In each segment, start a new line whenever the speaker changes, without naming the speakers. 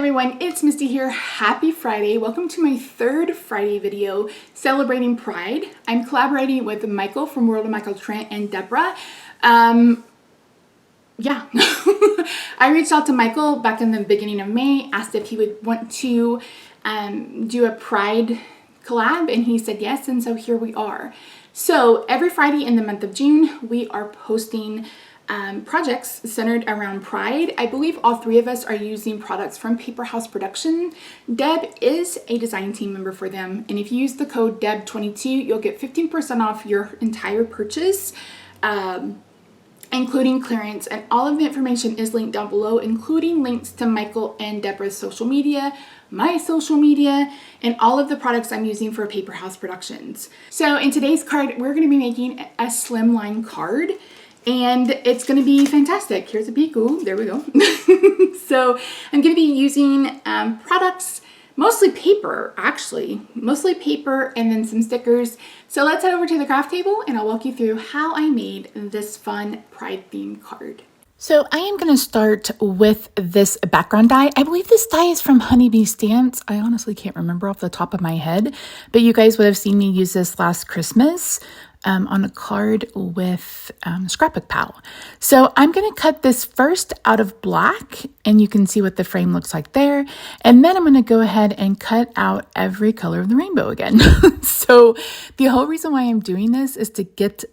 everyone, it's Misty here. Happy Friday. Welcome to my third Friday video celebrating Pride. I'm collaborating with Michael from World of Michael, Trent, and Debra. Yeah, I reached out to Michael back in the beginning of May, asked if he would want to do a Pride collab, and he said yes, and so here we are. So every Friday in the month of June, we are posting projects centered around Pride. I believe all three of us are using products from Paper House Production. Deb is a design team member for them, and if you use the code DEB22, you'll get 15% off your entire purchase, including clearance, and all of the information is linked down below, including links to Michael and Debra's social media, my social media, and all of the products I'm using for Paper House Productions. So in today's card, we're going to be making a slimline card, and it's going to be fantastic. Here's a peek. Ooh, there we go. So I'm going to be using products, mostly paper, actually. Mostly paper and then some stickers. So let's head over to the craft table and I'll walk you through how I made this fun Pride themed card. So I am going to start with this background die. I believe this die is from Honeybee Stamps. I honestly can't remember off the top of my head, but you guys would have seen me use this last Christmas on a card with Scrapbook Pal. So I'm going to cut this first out of black, and you can see what the frame looks like there. And then I'm going to go ahead and cut out every color of the rainbow again. So the whole reason why I'm doing this is to get,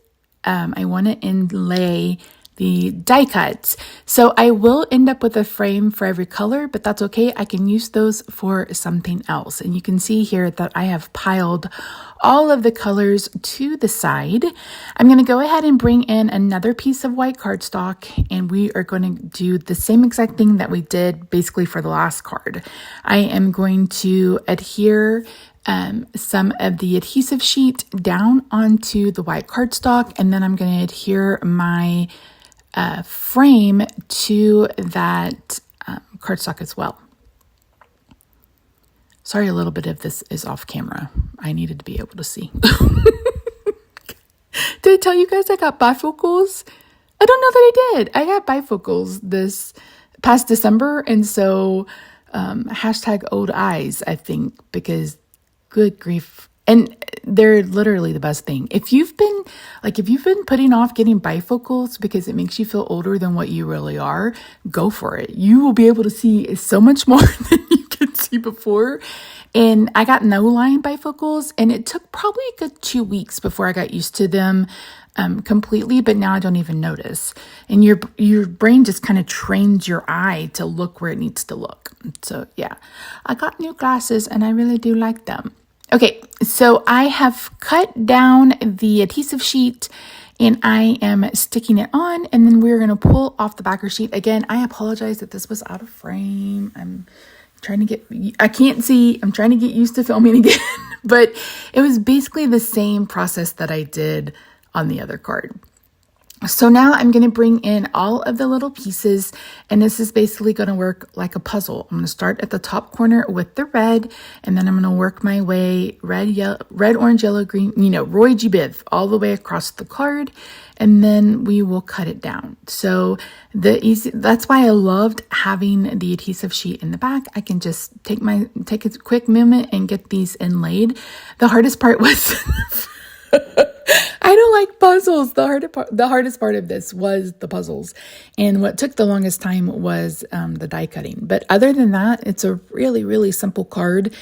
I want to inlay the die cuts. So I will end up with a frame for every color, but that's okay. I can use those for something else. And you can see here that I have piled all of the colors to the side. I'm going to go ahead and bring in another piece of white cardstock, and we are going to do the same exact thing that we did basically for the last card. I am going to adhere some of the adhesive sheet down onto the white cardstock, and then I'm going to adhere my frame to that cardstock as well. Sorry, a little bit of this is off camera. I needed to be able to see. Did I tell you guys I got bifocals? I don't know that I did. I got bifocals this past December, and so hashtag old eyes, I think, because good grief. And they're literally the best thing. If you've been putting off getting bifocals because it makes you feel older than what you really are, go for it. You will be able to see so much more than you could see before. And I got no line bifocals, and it took probably a good 2 weeks before I got used to them completely, but now I don't even notice. And your brain just kind of trains your eye to look where it needs to look. So yeah, I got new glasses and I really do like them. Okay, so I have cut down the adhesive sheet and I am sticking it on, and then we're going to pull off the backer sheet. Again, I apologize that this was out of frame. I'm trying to get used to filming again, but it was basically the same process that I did on the other card. So now I'm going to bring in all of the little pieces, and this is basically going to work like a puzzle. I'm going to start at the top corner with the red, and then I'm going to work my way red, orange, yellow, green, Roy G. Biv, all the way across the card, and then we will cut it down. So that's why I loved having the adhesive sheet in the back. I can just take a quick moment and get these inlaid. The hardest part was I don't like puzzles. The hardest part of this was the puzzles. And what took the longest time was the die cutting. But other than that, it's a really, really simple card.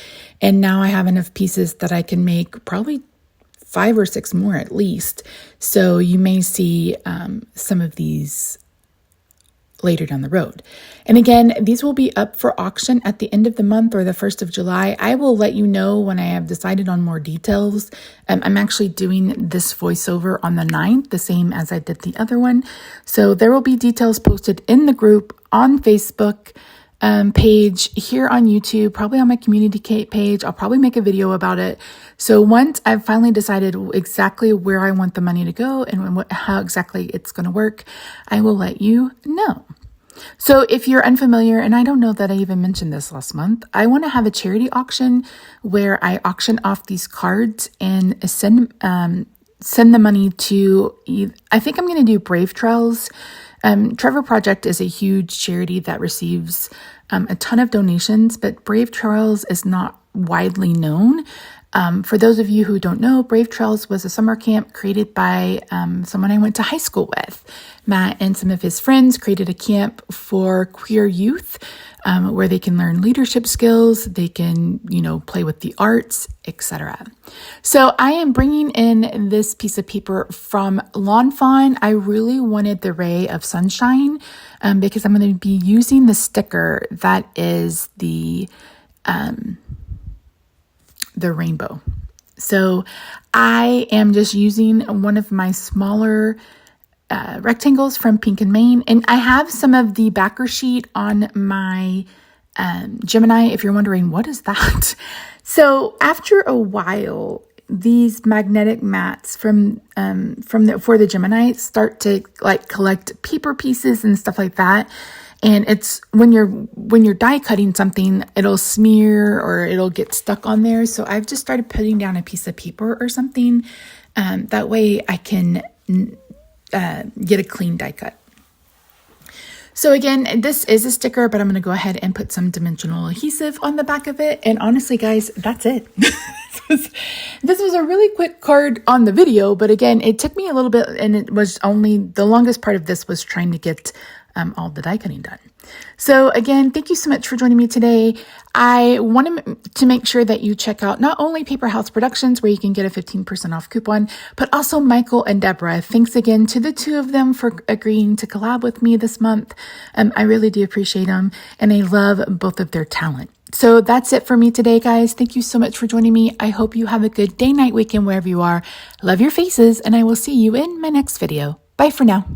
And now I have enough pieces that I can make probably 5 or 6 more at least. So you may see some of these later down the road. And again, these will be up for auction at the end of the month or the 1st of July. I will let you know when I have decided on more details. I'm actually doing this voiceover on the 9th, the same as I did the other one. So there will be details posted in the group, on Facebook page, here on YouTube, probably on my community page. I'll probably make a video about it. So once I've finally decided exactly where I want the money to go and how exactly it's going to work, I will let you know. So if you're unfamiliar, and I don't know that I even mentioned this last month, I want to have a charity auction where I auction off these cards and send the money to, I think I'm going to do Brave Trails. Trevor Project is a huge charity that receives a ton of donations, but Brave Trails is not widely known. For those of you who don't know, Brave Trails was a summer camp created by someone I went to high school with. Matt and some of his friends created a camp for queer youth where they can learn leadership skills, they can, play with the arts, etc. So I am bringing in this piece of paper from Lawn Fawn. I really wanted the ray of sunshine because I'm going to be using the sticker that is the rainbow. So I am just using one of my smaller rectangles from Pink and Main, and I have some of the backer sheet on my Gemini. If you're wondering, what is that? So after a while, these magnetic mats for the Gemini start to collect paper pieces and stuff like that. And it's when you're die cutting something, it'll smear or it'll get stuck on there. So I've just started putting down a piece of paper or something. That way I can get a clean die cut. So again, this is a sticker, but I'm going to go ahead and put some dimensional adhesive on the back of it. And honestly, guys, that's it. This was a really quick card on the video, but again, it took me a little bit, and it was only the longest part of this was trying to get all the die cutting done. So again, thank you so much for joining me today. I wanted to make sure that you check out not only Paper House Productions, where you can get a 15% off coupon, but also Michael and Debra. Thanks again to the two of them for agreeing to collab with me this month. I really do appreciate them, and I love both of their talent. So that's it for me today, guys. Thank you so much for joining me. I hope you have a good day, night, weekend, wherever you are. Love your faces, and I will see you in my next video. Bye for now.